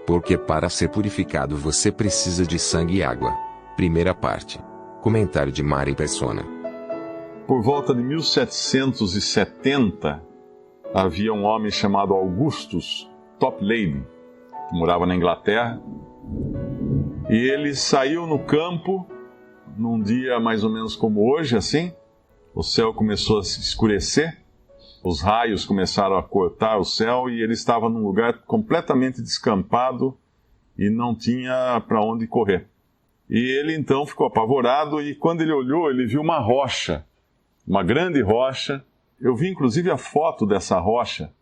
Porque para ser purificado você precisa de sangue e água. Primeira parte. Comentário de Mari Persona. Por volta de 1770, havia um homem chamado Augustus Toplady, que morava na Inglaterra, e ele saiu no campo, num dia mais ou menos como hoje, assim. O céu começou a se escurecer, os raios começaram a cortar o céu, e ele estava num lugar completamente descampado e não tinha para onde correr. E ele então ficou apavorado, e quando ele olhou, ele viu uma rocha, uma grande rocha. Eu vi inclusive a foto dessa rocha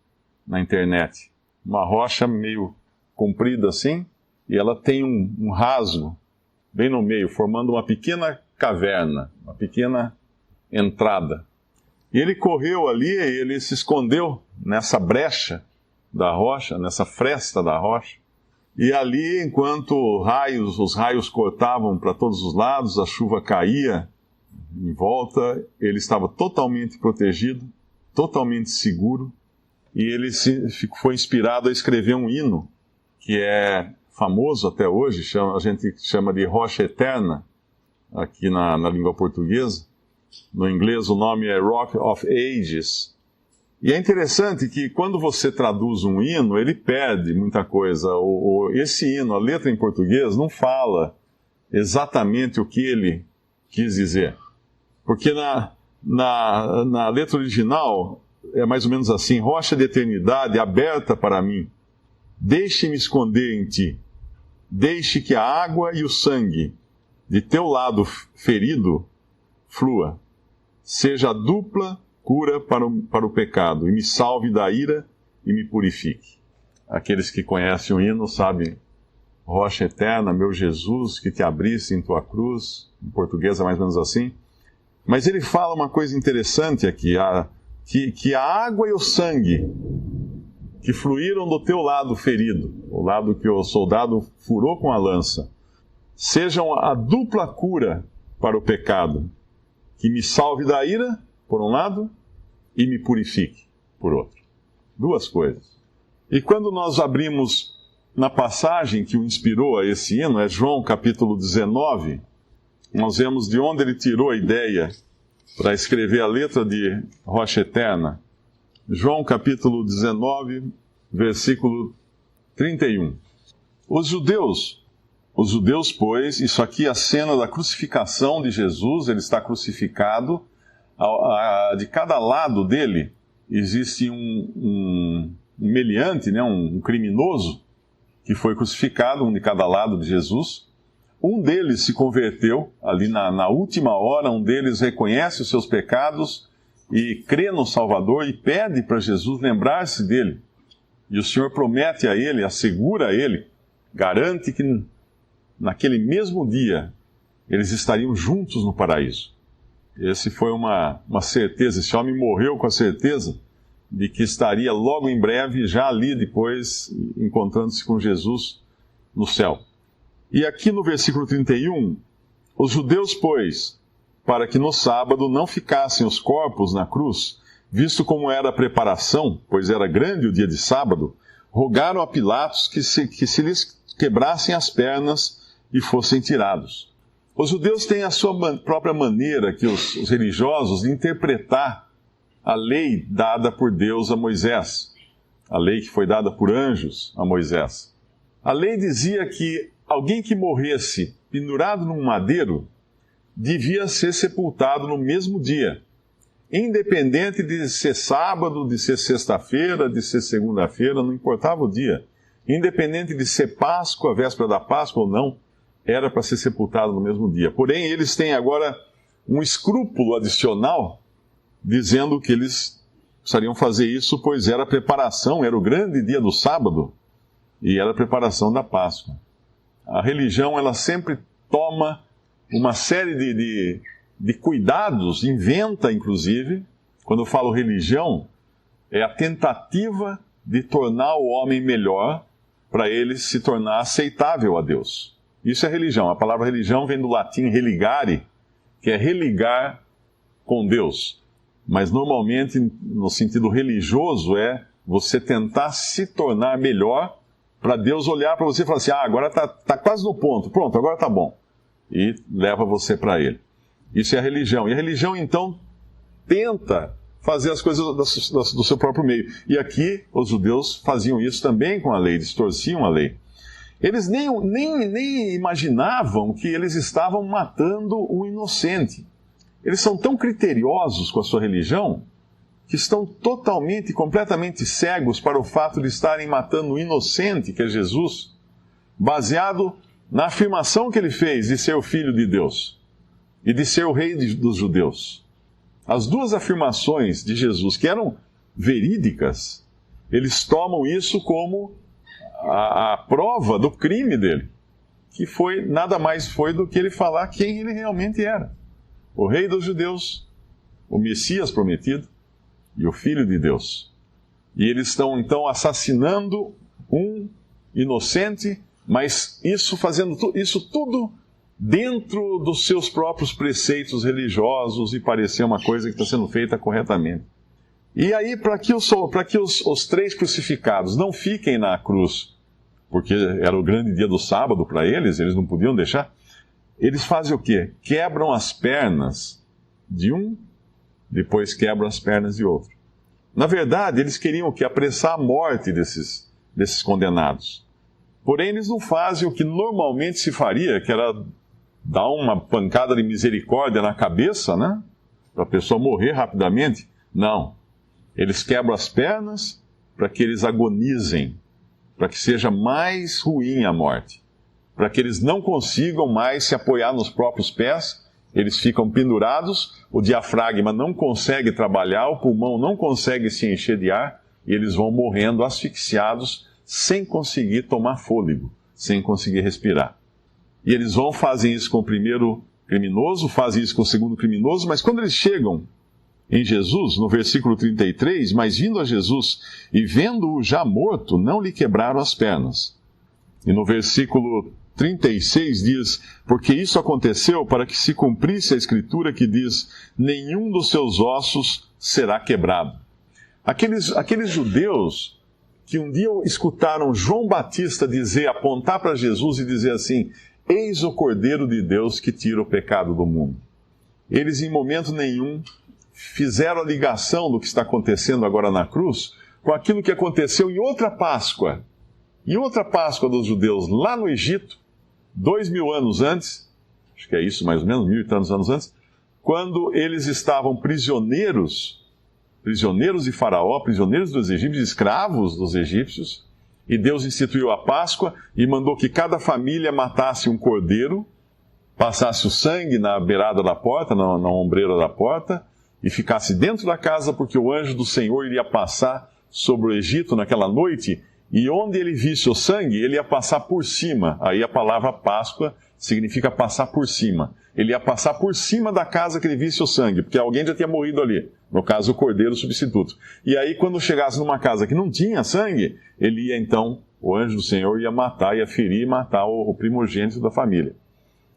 na internet. Uma rocha meio comprida assim, e ela tem um rasgo bem no meio, formando uma pequena caverna, uma pequena entrada. E ele correu ali, ele se escondeu nessa brecha da rocha, nessa fresta da rocha. E ali, enquanto os raios cortavam para todos os lados, a chuva caía em volta, ele estava totalmente protegido, totalmente seguro, e ele foi inspirado a escrever um hino, que é famoso até hoje, a gente chama de Rocha Eterna, aqui na língua portuguesa. No inglês o nome é Rock of Ages. E é interessante que quando você traduz um hino, ele perde muita coisa. Esse hino, a letra em português, não fala exatamente o que ele quis dizer. Porque na letra original é mais ou menos assim: rocha de eternidade aberta para mim, deixe-me esconder em ti. Deixe que a água e o sangue de teu lado ferido flua. Seja a dupla cura para o pecado, e me salve da ira e me purifique. Aqueles que conhecem o hino sabem: rocha eterna, meu Jesus, que te abriste em tua cruz. Em português é mais ou menos assim. Mas ele fala uma coisa interessante aqui, que a água e o sangue que fluíram do teu lado ferido, o lado que o soldado furou com a lança, sejam a dupla cura para o pecado, que me salve da ira, por um lado, e me purifique, por outro. Duas coisas. E quando nós abrimos na passagem que o inspirou a esse hino, é João capítulo 19, nós vemos de onde ele tirou a ideia para escrever a letra de Rocha Eterna. João capítulo 19, versículo 31. Os judeus, pois, isso aqui é a cena da crucificação de Jesus, ele está crucificado, de cada lado dele existe um meliante, né, um criminoso, que foi crucificado, um de cada lado de Jesus. Um deles se converteu, ali na última hora, um deles reconhece os seus pecados e crê no Salvador e pede para Jesus lembrar-se dele. E o Senhor promete a ele, assegura a ele, garante que naquele mesmo dia eles estariam juntos no paraíso. Esse foi uma certeza, esse homem morreu com a certeza de que estaria logo em breve, já ali depois, encontrando-se com Jesus no céu. E aqui no versículo 31, os judeus, pois, para que no sábado não ficassem os corpos na cruz, visto como era a preparação, pois era grande o dia de sábado, rogaram a Pilatos que se lhes quebrassem as pernas e fossem tirados. Os judeus têm a sua própria maneira, que os religiosos, de interpretar a lei dada por Deus a Moisés, a lei que foi dada por anjos a Moisés. A lei dizia que alguém que morresse pendurado num madeiro devia ser sepultado no mesmo dia, independente de ser sábado, de ser sexta-feira, de ser segunda-feira, não importava o dia. Independente de ser Páscoa, véspera da Páscoa ou não, era para ser sepultado no mesmo dia. Porém, eles têm agora um escrúpulo adicional, dizendo que eles precisariam fazer isso, pois era a preparação, era o grande dia do sábado, e era a preparação da Páscoa. A religião, ela sempre toma uma série de cuidados, inventa inclusive, quando eu falo religião, é a tentativa de tornar o homem melhor para ele se tornar aceitável a Deus. Isso é religião. A palavra religião vem do latim religare, que é religar com Deus. Mas normalmente, no sentido religioso, é você tentar se tornar melhor para Deus olhar para você e falar assim, agora tá quase no ponto, pronto, agora tá bom. E leva você para Ele. Isso é a religião. E a religião, então, tenta fazer as coisas do seu próprio meio. E aqui, os judeus faziam isso também com a lei, distorciam a lei. Eles nem imaginavam que eles estavam matando um inocente. Eles são tão criteriosos com a sua religião que estão totalmente, completamente cegos para o fato de estarem matando o inocente, que é Jesus, baseado na afirmação que ele fez de ser o Filho de Deus e de ser o Rei dos judeus. As duas afirmações de Jesus, que eram verídicas, eles tomam isso como a prova do crime dele, que nada mais foi do que ele falar quem ele realmente era. O Rei dos judeus, o Messias prometido e o Filho de Deus. E eles estão, então, assassinando um inocente, mas fazendo isso tudo dentro dos seus próprios preceitos religiosos e parecer uma coisa que está sendo feita corretamente. E aí, para que os três crucificados não fiquem na cruz, porque era o grande dia do sábado para eles não podiam deixar, eles fazem o quê? Quebram as pernas de um, depois quebram as pernas de outro. Na verdade, eles queriam apressar a morte desses condenados. Porém, eles não fazem o que normalmente se faria, que era dar uma pancada de misericórdia na cabeça, né? Para a pessoa morrer rapidamente. Não. Eles quebram as pernas para que eles agonizem, para que seja mais ruim a morte, para que eles não consigam mais se apoiar nos próprios pés, eles ficam pendurados, o diafragma não consegue trabalhar, o pulmão não consegue se encher de ar, e eles vão morrendo asfixiados, sem conseguir tomar fôlego, sem conseguir respirar. E eles fazem isso com o primeiro criminoso, fazem isso com o segundo criminoso, mas quando eles chegam em Jesus, no versículo 33, mas vindo a Jesus e vendo-o já morto, não lhe quebraram as pernas. E no versículo 36 diz, porque isso aconteceu para que se cumprisse a escritura que diz, nenhum dos seus ossos será quebrado. Aqueles judeus que um dia escutaram João Batista apontar para Jesus e dizer assim, eis o Cordeiro de Deus que tira o pecado do mundo. Eles em momento nenhum fizeram a ligação do que está acontecendo agora na cruz com aquilo que aconteceu em outra Páscoa. Em outra Páscoa dos judeus, lá no Egito, 2000 anos antes, acho que é isso mais ou menos, 1000 e tantos anos antes, quando eles estavam prisioneiros de Faraó, prisioneiros dos egípcios, escravos dos egípcios, e Deus instituiu a Páscoa e mandou que cada família matasse um cordeiro, passasse o sangue na beirada da porta, na ombreira da porta, e ficasse dentro da casa, porque o anjo do Senhor iria passar sobre o Egito naquela noite, e onde ele visse o sangue, ele ia passar por cima. Aí a palavra Páscoa significa passar por cima. Ele ia passar por cima da casa que ele visse o sangue, porque alguém já tinha morrido ali. No caso, o cordeiro substituto. E aí, quando chegasse numa casa que não tinha sangue, ele ia então, o anjo do Senhor ia matar, ia ferir e matar o primogênito da família.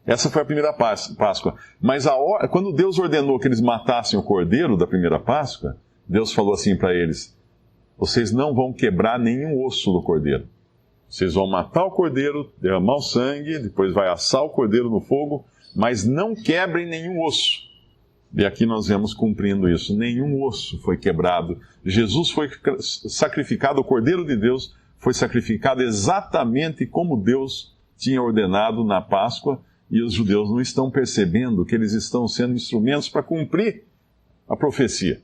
Essa foi a primeira Páscoa. Mas quando Deus ordenou que eles matassem o cordeiro da primeira Páscoa, Deus falou assim para eles, vocês não vão quebrar nenhum osso do cordeiro. Vocês vão matar o cordeiro, derramar o sangue, depois vai assar o cordeiro no fogo, mas não quebrem nenhum osso. E aqui nós vemos cumprindo isso. Nenhum osso foi quebrado. Jesus foi sacrificado, o Cordeiro de Deus foi sacrificado exatamente como Deus tinha ordenado na Páscoa, e os judeus não estão percebendo que eles estão sendo instrumentos para cumprir a profecia.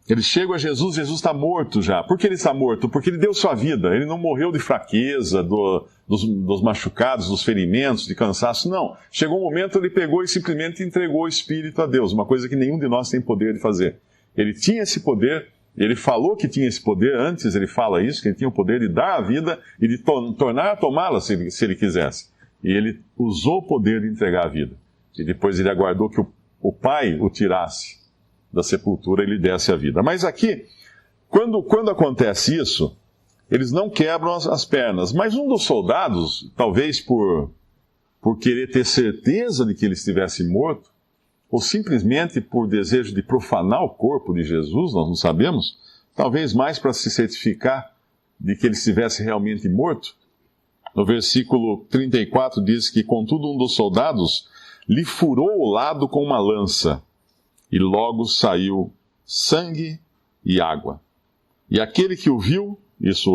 Eles chegam a Jesus, Jesus está morto já. Por que ele está morto? Porque ele deu sua vida. Ele não morreu de fraqueza, dos machucados, dos ferimentos, de cansaço. Não. Chegou um momento, ele pegou e simplesmente entregou o Espírito a Deus. Uma coisa que nenhum de nós tem poder de fazer. Ele tinha esse poder, ele falou que tinha esse poder, antes ele fala isso, que ele tinha o poder de dar a vida e de tornar a tomá-la se ele quisesse. E ele usou o poder de entregar a vida. E depois ele aguardou que o Pai o tirasse da sepultura e lhe desse a vida. Mas aqui, quando acontece isso, eles não quebram as pernas. Mas um dos soldados, talvez por querer ter certeza de que ele estivesse morto, ou simplesmente por desejo de profanar o corpo de Jesus, nós não sabemos, talvez mais para se certificar de que ele estivesse realmente morto, No versículo 34 diz que, contudo, um dos soldados lhe furou o lado com uma lança, e logo saiu sangue e água. E aquele que o viu, isso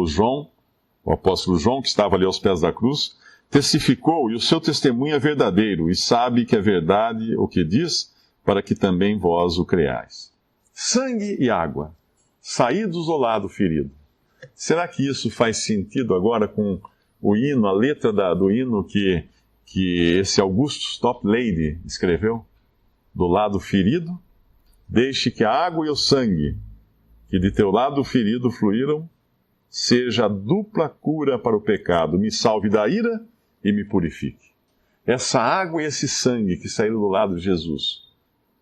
o apóstolo João, que estava ali aos pés da cruz, testificou, e o seu testemunho é verdadeiro, e sabe que é verdade o que diz, para que também vós o creais. Sangue e água, saídos do lado ferido. Será que isso faz sentido agora com o hino, a letra do hino que esse Augustus Toplady escreveu? Do lado ferido, deixe que a água e o sangue, que de teu lado ferido fluíram, seja a dupla cura para o pecado, me salve da ira e me purifique. Essa água e esse sangue que saíram do lado de Jesus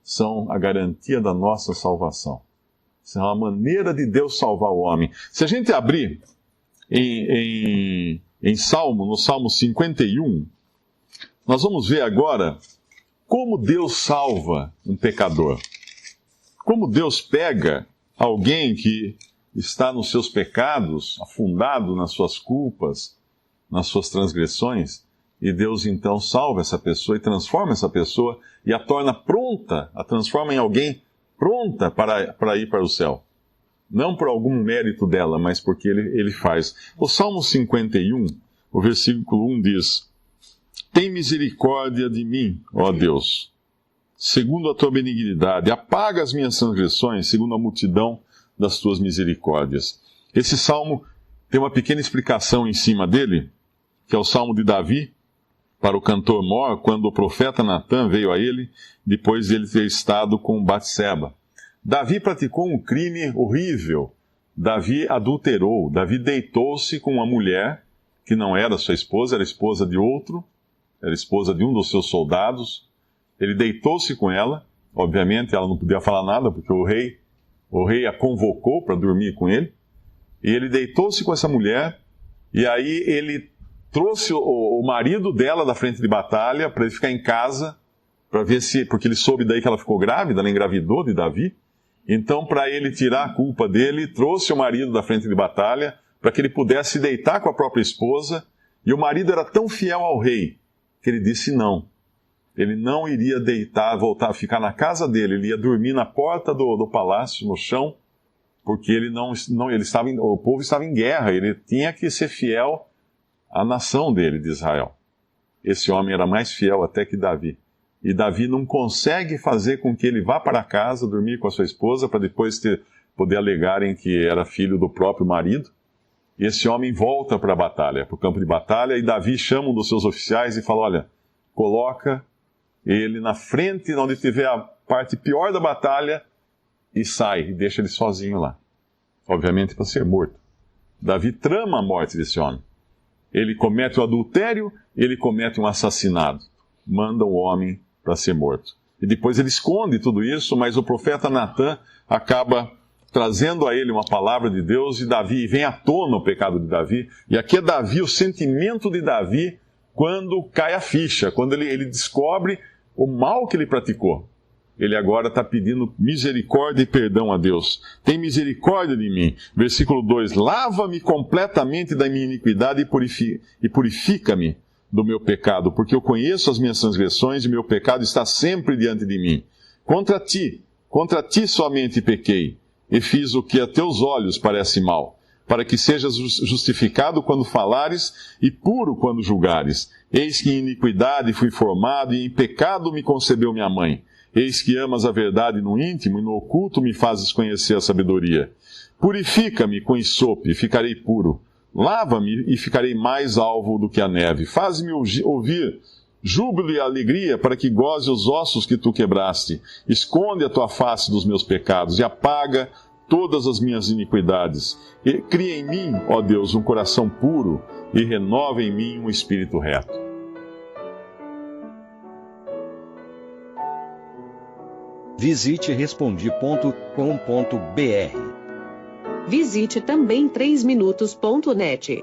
são a garantia da nossa salvação. São a maneira de Deus salvar o homem. Se a gente abrir no Salmo 51, nós vamos ver agora como Deus salva um pecador. Como Deus pega alguém que está nos seus pecados, afundado nas suas culpas, nas suas transgressões, e Deus então salva essa pessoa e transforma essa pessoa e a torna pronta, a transforma em alguém pronta para ir para o céu. Não por algum mérito dela, mas porque ele faz. O Salmo 51, o versículo 1 diz: tem misericórdia de mim, ó Deus, segundo a tua benignidade, apaga as minhas transgressões, segundo a multidão das tuas misericórdias. Esse salmo tem uma pequena explicação em cima dele, que é o salmo de Davi, para o cantor mor, quando o profeta Natã veio a ele, depois de ele ter estado com Batseba. Davi praticou um crime horrível. Davi adulterou. Davi deitou-se com uma mulher que não era sua esposa, era esposa de outro, era esposa de um dos seus soldados. Ele deitou-se com ela. Obviamente ela não podia falar nada, porque o rei a convocou para dormir com ele. E ele deitou-se com essa mulher, e aí ele trouxe o marido dela da frente de batalha para ele ficar em casa, para ver se, porque ele soube daí que ela ficou grávida, ela engravidou de Davi. Então, para ele tirar a culpa dele, trouxe o marido da frente de batalha para que ele pudesse deitar com a própria esposa. E o marido era tão fiel ao rei que ele disse não. Ele não iria deitar, voltar a ficar na casa dele, ele ia dormir na porta do palácio, no chão, porque o povo estava em guerra, ele tinha que ser fiel à nação dele, de Israel. Esse homem era mais fiel até que Davi. E Davi não consegue fazer com que ele vá para casa, dormir com a sua esposa, para depois poder alegarem que era filho do próprio marido. E esse homem volta para a batalha, para o campo de batalha, e Davi chama um dos seus oficiais e fala: olha, coloca ele na frente, onde tiver a parte pior da batalha, e sai, e deixa ele sozinho lá. Obviamente para ser morto. Davi trama a morte desse homem. Ele comete o adultério, ele comete um assassinato. Manda o homem para ser morto. E depois ele esconde tudo isso, mas o profeta Natã acaba trazendo a ele uma palavra de Deus, e vem à tona o pecado de Davi. E aqui é Davi, o sentimento de Davi, quando cai a ficha, quando ele descobre o mal que ele praticou. Ele agora está pedindo misericórdia e perdão a Deus. Tem misericórdia de mim. Versículo 2: lava-me completamente da minha iniquidade e purifica-me do meu pecado, porque eu conheço as minhas transgressões e meu pecado está sempre diante de mim. Contra ti somente pequei, e fiz o que a teus olhos parece mal, para que sejas justificado quando falares e puro quando julgares. Eis que em iniquidade fui formado e em pecado me concebeu minha mãe. Eis que amas a verdade no íntimo e no oculto me fazes conhecer a sabedoria. Purifica-me com ensopo e ficarei puro. Lava-me e ficarei mais alvo do que a neve. Faz-me ouvir júbilo e alegria para que goze os ossos que tu quebraste. Esconde a tua face dos meus pecados e apaga todas as minhas iniquidades. E cria em mim, ó Deus, um coração puro e renova em mim um espírito reto. Visite Respondi.com.br. Visite também 3minutos.net.